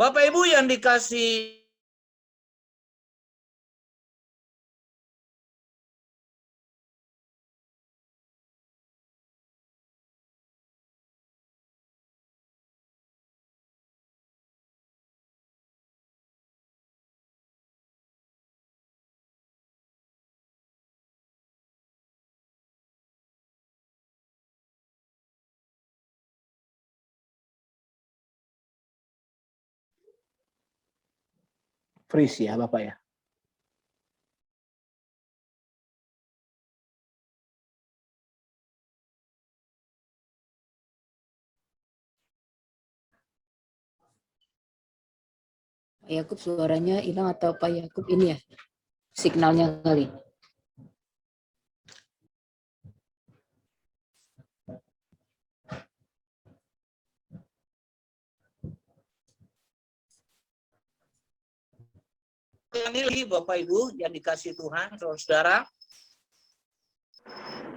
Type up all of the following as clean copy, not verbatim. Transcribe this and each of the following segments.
Bapak Ibu yang dikasih freeze ya Bapak ya. Pak Yakub suaranya hilang atau Pak Yakub ini ya signalnya kali. ini Bapak Ibu yang dikasih Tuhan, saudara,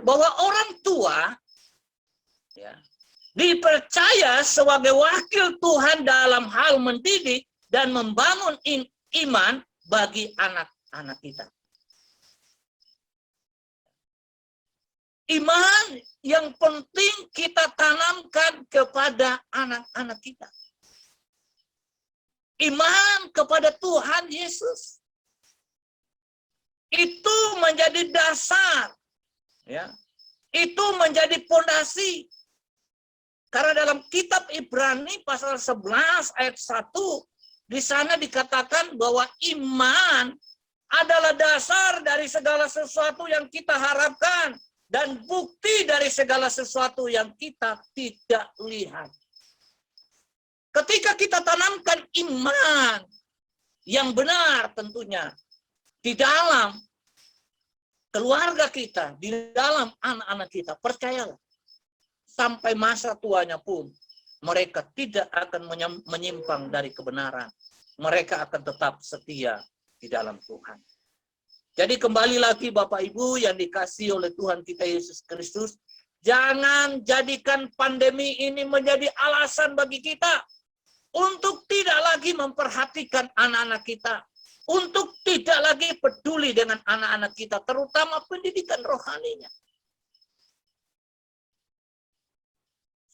bahwa orang tua ya, dipercaya sebagai wakil Tuhan dalam hal mendidik dan membangun iman bagi anak-anak kita. Iman yang penting kita tanamkan kepada anak-anak kita. Iman kepada Tuhan Yesus. Itu menjadi dasar. Ya. Itu menjadi fondasi. Karena dalam kitab Ibrani pasal 11 ayat 1, di sana dikatakan bahwa iman adalah dasar dari segala sesuatu yang kita harapkan dan bukti dari segala sesuatu yang kita tidak lihat. Ketika kita tanamkan iman yang benar tentunya di dalam keluarga kita, di dalam anak-anak kita, percayalah, sampai masa tuanya pun mereka tidak akan menyimpang dari kebenaran. Mereka akan tetap setia di dalam Tuhan. Jadi kembali lagi Bapak Ibu yang dikasihi oleh Tuhan kita Yesus Kristus, jangan jadikan pandemi ini menjadi alasan bagi kita untuk tidak lagi memperhatikan anak-anak kita, untuk tidak lagi peduli dengan anak-anak kita, terutama pendidikan rohaninya.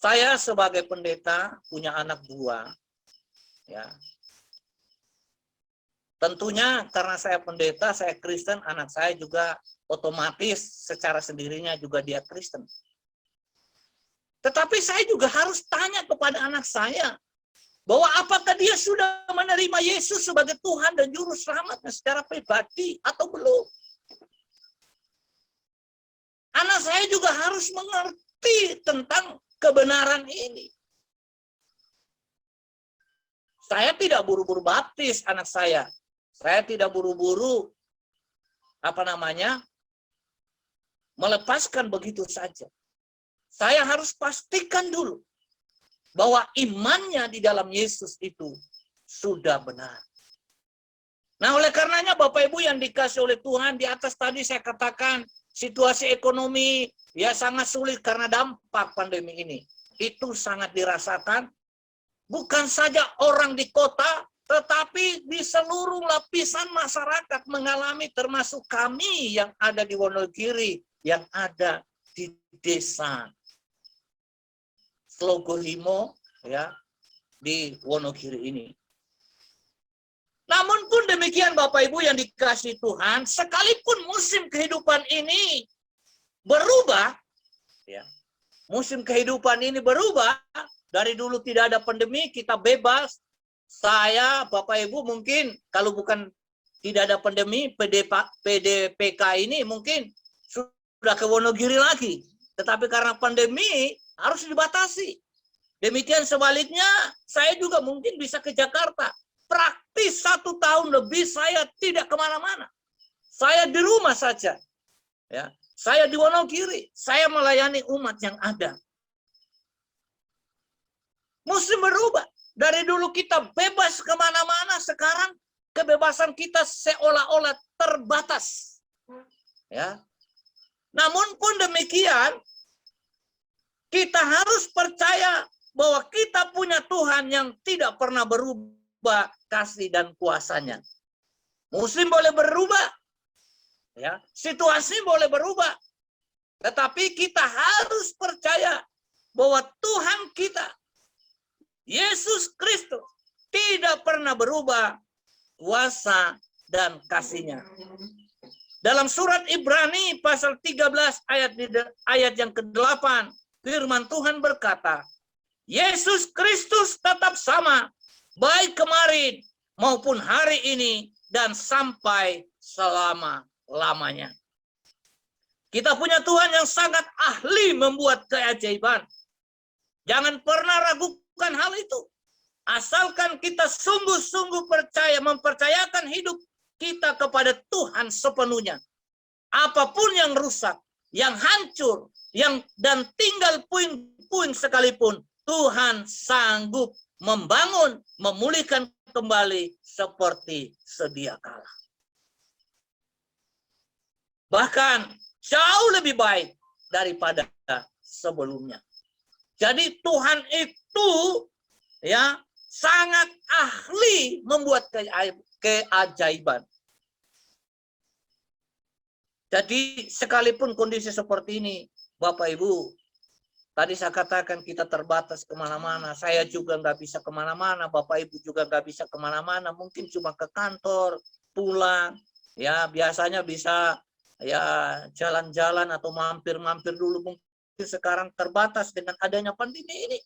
Saya sebagai pendeta punya anak 2, ya. Tentunya karena saya pendeta, saya Kristen, anak saya juga otomatis secara sendirinya juga dia Kristen. Tetapi saya juga harus tanya kepada anak saya, bahwa apakah dia sudah menerima Yesus sebagai Tuhan dan Juru Selamatnya secara pribadi atau belum. Anak saya juga harus mengerti tentang kebenaran ini. Saya tidak buru-buru baptis anak saya. Saya tidak buru-buru melepaskan begitu saja. Saya harus pastikan dulu bahwa imannya di dalam Yesus itu sudah benar. Nah, oleh karenanya Bapak Ibu yang dikasih oleh Tuhan, di atas tadi saya katakan situasi ekonomi ya sangat sulit karena dampak pandemi ini. Itu sangat dirasakan bukan saja orang di kota, tetapi di seluruh lapisan masyarakat mengalami, termasuk kami yang ada di Wonogiri, yang ada di desa Slogohimo ya di Wonogiri ini. Namun pun demikian Bapak Ibu yang dikasihi Tuhan, sekalipun musim kehidupan ini berubah, ya, musim kehidupan ini berubah, dari dulu tidak ada pandemi, kita bebas. Saya, Bapak Ibu mungkin kalau bukan tidak ada pandemi, PDPK ini mungkin sudah ke Wonogiri lagi. Tetapi karena pandemi harus dibatasi. Demikian sebaliknya, saya juga mungkin bisa ke Jakarta. Praktis 1 tahun lebih saya tidak kemana-mana. Saya di rumah saja. Ya, saya di Wonogiri. Saya melayani umat yang ada. Musim berubah. Dari dulu kita bebas kemana-mana, sekarang kebebasan kita seolah-olah terbatas. Ya. Namun pun demikian, kita harus percaya bahwa kita punya Tuhan yang tidak pernah berubah. mengubah kasih dan kuasanya. Musim boleh berubah, ya, situasi boleh berubah, tetapi kita harus percaya bahwa Tuhan kita, Yesus Kristus, tidak pernah berubah kuasa dan kasih-Nya. Dalam surat Ibrani pasal 13 ayat yang ke-8, firman Tuhan berkata, Yesus Kristus tetap sama, baik kemarin maupun hari ini dan sampai selama-lamanya. Kita punya Tuhan yang sangat ahli membuat keajaiban. Jangan pernah ragukan hal itu. Asalkan kita sungguh-sungguh mempercayakan hidup kita kepada Tuhan sepenuhnya. Apapun yang rusak, yang hancur, dan tinggal puing-puing sekalipun, Tuhan sanggup membangun, memulihkan kembali seperti sedia kala. Bahkan jauh lebih baik daripada sebelumnya. Jadi Tuhan itu ya sangat ahli membuat keajaiban. Jadi sekalipun kondisi seperti ini, Bapak Ibu, tadi saya katakan kita terbatas kemana-mana. Saya juga nggak bisa kemana-mana. Bapak Ibu juga nggak bisa kemana-mana. Mungkin cuma ke kantor, pulang. Ya biasanya bisa ya jalan-jalan atau mampir-mampir dulu. Mungkin sekarang terbatas dengan adanya pandemi ini.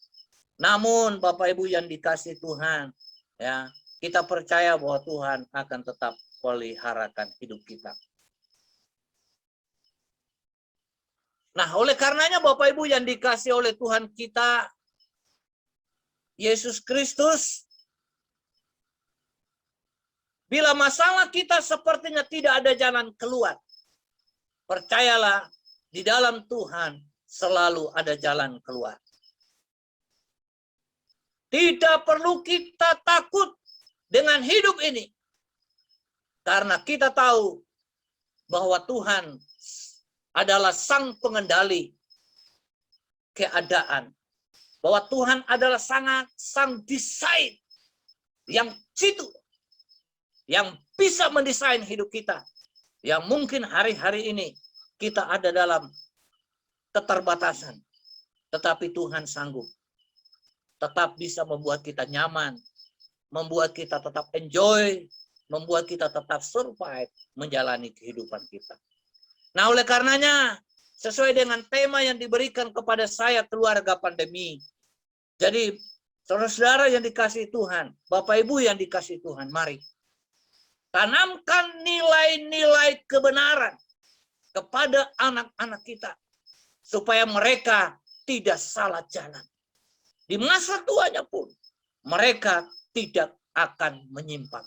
Namun Bapak Ibu yang dikasih Tuhan, ya kita percaya bahwa Tuhan akan tetap peliharakan hidup kita. Nah, oleh karenanya Bapak Ibu yang dikasih oleh Tuhan kita, Yesus Kristus, bila masalah kita sepertinya tidak ada jalan keluar, percayalah di dalam Tuhan selalu ada jalan keluar. Tidak perlu kita takut dengan hidup ini, karena kita tahu bahwa Tuhan adalah sang pengendali keadaan. Bahwa Tuhan adalah sang desain yang jitu, yang bisa mendesain hidup kita. Yang mungkin hari-hari ini kita ada dalam keterbatasan. Tetapi Tuhan sanggup. Tetap bisa membuat kita nyaman. Membuat kita tetap enjoy. Membuat kita tetap survive menjalani kehidupan kita. Nah, oleh karenanya, sesuai dengan tema yang diberikan kepada saya, keluarga pandemi. Jadi, saudara-saudara yang dikasihi Tuhan, Bapak Ibu yang dikasihi Tuhan, mari. Tanamkan nilai-nilai kebenaran kepada anak-anak kita. Supaya mereka tidak salah jalan. Di masa tuanya pun, mereka tidak akan menyimpang.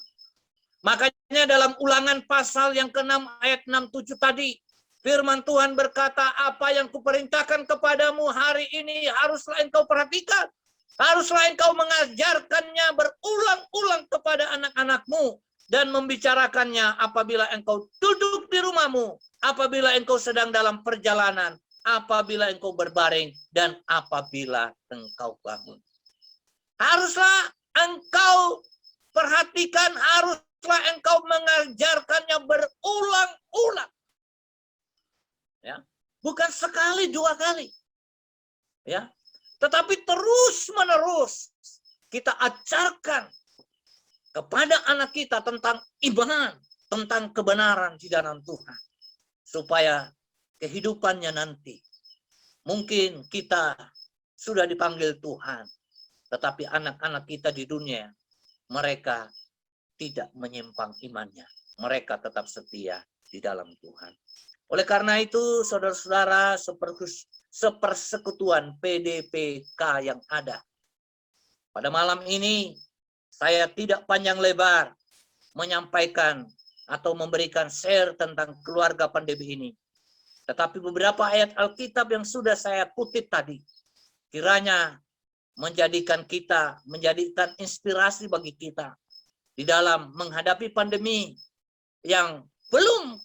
Makanya dalam Ulangan pasal yang ke-6 ayat 6-7 tadi, firman Tuhan berkata, apa yang kuperintahkan kepadamu hari ini haruslah engkau perhatikan. Haruslah engkau mengajarkannya berulang-ulang kepada anak-anakmu. Dan membicarakannya apabila engkau duduk di rumahmu. Apabila engkau sedang dalam perjalanan. Apabila engkau berbaring. Dan apabila engkau bangun. Haruslah engkau perhatikan. Haruslah engkau mengajarkannya berulang-ulang. Ya, bukan sekali, dua kali. Ya, tetapi terus-menerus kita ajarkan kepada anak kita tentang iman, tentang kebenaran di dalam Tuhan. Supaya kehidupannya nanti, mungkin kita sudah dipanggil Tuhan, tetapi anak-anak kita di dunia, mereka tidak menyimpang imannya. Mereka tetap setia di dalam Tuhan. Oleh karena itu, saudara-saudara, sepersekutuan PDPK yang ada. Pada malam ini, saya tidak panjang lebar menyampaikan atau memberikan share tentang keluarga pandemi ini. Tetapi beberapa ayat Alkitab yang sudah saya kutip tadi, kiranya menjadikan inspirasi bagi kita di dalam menghadapi pandemi yang belum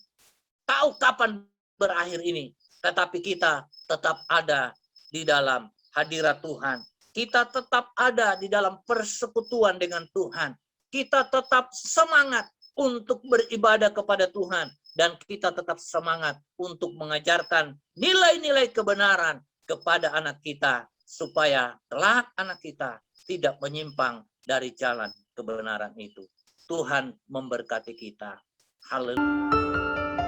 tahu kapan berakhir ini. Tetapi kita tetap ada di dalam hadirat Tuhan. Kita tetap ada di dalam persekutuan dengan Tuhan. kita tetap semangat untuk beribadah kepada Tuhan. Dan kita tetap semangat untuk mengajarkan nilai-nilai kebenaran kepada anak kita. Supaya kelak anak kita tidak menyimpang dari jalan kebenaran itu. Tuhan memberkati kita. Haleluya.